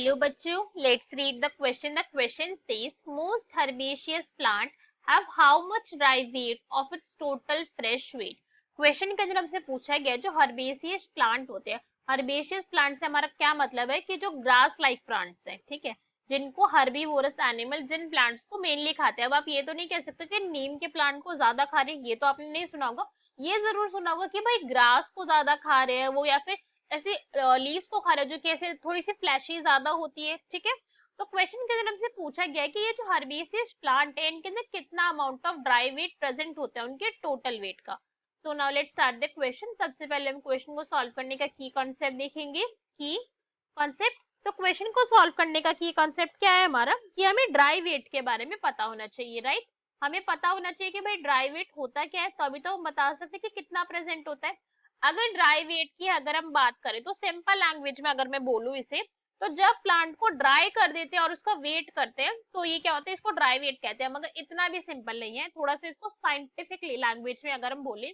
Hello बच्चों, let's read the question. The question says most herbaceous plant have how much dry weight of its total fresh weight. Question के अंदर हमसे पूछा गया जो herbaceous plant होते हैं. हर्बेशियस प्लांट से हमारा क्या मतलब है कि जो ग्रास लाइक प्लांट्स हैं, ठीक है, जिनको हर्बीवोरस एनिमल जिन प्लांट्स को मेनली खाते हैं. अब आप ये तो नहीं कह सकते कि नीम के प्लांट को ज्यादा खा रहे हैं, ये तो आपने नहीं सुना होगा. ये जरूर सुना होगा कि भाई ग्रास को ज्यादा खा रहे हैं वो, या फिर ऐसे लीव्स को खा रहे हैं जो कि ऐसे थोड़ी सी फ्लैशी ज्यादा होती है, ठीक है. तो क्वेश्चन के अंदर हमसे पूछा गया है कि ये जो हर्बेसियस प्लांट है इनके अंदर कितना amount of dry weight present होता है उनके टोटल वेट का. So now let's start the question. सबसे पहले हम क्वेश्चन को सॉल्व करने का की कॉन्सेप्ट देखेंगे. की कॉन्सेप्ट. तो क्वेश्चन को सॉल्व करने का की कॉन्सेप्ट क्या है हमारा, कि हमें ड्राई वेट के बारे में पता होना चाहिए, राइट. हमें पता होना चाहिए कि भाई ड्राई वेट होता क्या है, तभी तो हम बता सकते हैं कि कितना प्रेजेंट होता है. अगर ड्राई वेट की अगर हम बात करें तो सिंपल लैंग्वेज में अगर मैं बोलूं इसे, तो जब प्लांट को ड्राई कर देते हैं और उसका वेट करते हैं तो ये क्या होता है, इसको ड्राई वेट कहते हैं. मगर इतना भी सिंपल नहीं है, थोड़ा सा इसको साइंटिफिक लैंग्वेज में अगर हम बोले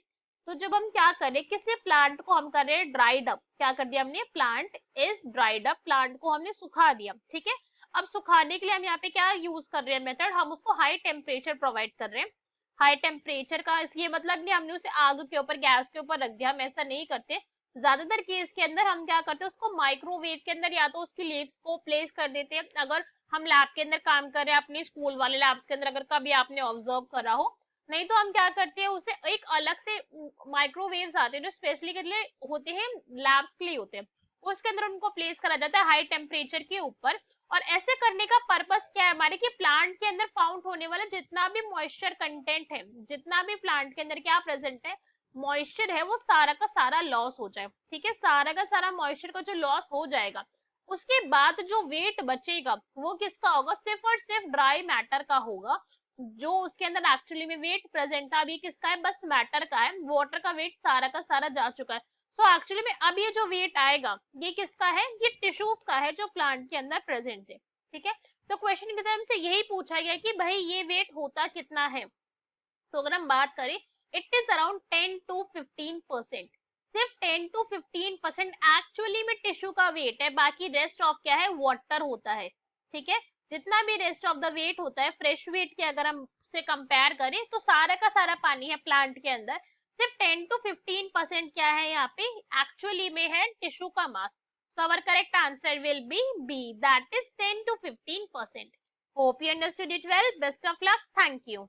तो जब हम क्या करें, किसी प्लांट को हम कर रहे हैं ड्राइड अप, क्या कर दिया हमने, plant is dried up, plant को हमने सुखा दिया, ठीक है. अब सुखाने के लिए हम यहाँ पे क्या यूज कर रहे हैं मेथड, हम उसको हाई टेम्परेचर प्रोवाइड कर रहे हैं. हाई टेम्परेचर का इसलिए मतलब नहीं हमने उसे आग के ऊपर, गैस के ऊपर रख दिया, हम ऐसा नहीं करते. ज्यादातर केस के अंदर हम क्या करते हैं, उसको माइक्रोवेव के अंदर या तो उसकी लीव्स को प्लेस कर देते हैं. अगर हम लैब के अंदर काम कर रहे हैं, अपने स्कूल वाले लैब्स के अंदर अगर कभी आपने ऑब्जर्व करा हो, नहीं तो हम क्या करते हैं उसे एक अलग से माइक्रोवेव्स आते हैं जो स्पेशली के लिए होते हैं, लैब्स के लिए होते हैं, उसके अंदर उनको प्लेस करा जाता है हाई टेम्परेचर के ऊपर. और ऐसे करने का पर्पस क्या है हमारे, कि प्लांट के अंदर फाउंड होने वाला जितना भी मॉइस्चर कंटेंट है, जितना भी प्लांट के अंदर क्या प्रेजेंट है, मॉइस्चर है, वो सारा का सारा लॉस हो जाए, ठीक है. सारा का सारा मॉइस्चर का जो लॉस हो जाएगा, उसके बाद जो वेट बचेगा वो किसका होगा, सिर्फ और सिर्फ ड्राई मैटर का होगा. जो उसके अंदर एक्चुअली में वेट प्रेजेंट था अभी किसका है, बस मैटर का है. वाटर का वेट सारा का सारा जा चुका है. सो एक्चुअली में अब ये जो वेट आएगा ये किसका है, ये टिश्यूज का है जो प्लांट के अंदर प्रेजेंट है, ठीक है. तो क्वेश्चन की तरफ से यही पूछा गया कि भाई ये वेट होता कितना है. तो अगर हम बात करें, इट इज अराउंड 10 to 15%. सिर्फ 10 to 15% एक्चुअली में टिश्यू का वेट है, बाकी रेस्ट ऑफ क्या है, वाटर होता है, ठीक है. जितना भी रेस्ट ऑफ द वेट होता है फ्रेश वेट के अगर हम से कंपेयर करें तो सारा का सारा पानी है प्लांट के अंदर. सिर्फ 10 to 15% क्या है यहाँ पे एक्चुअली में है टिश्यू का मास. So our correct answer will be B, that is 10 to 15%. Hope you understood it well. Best of luck. Thank you.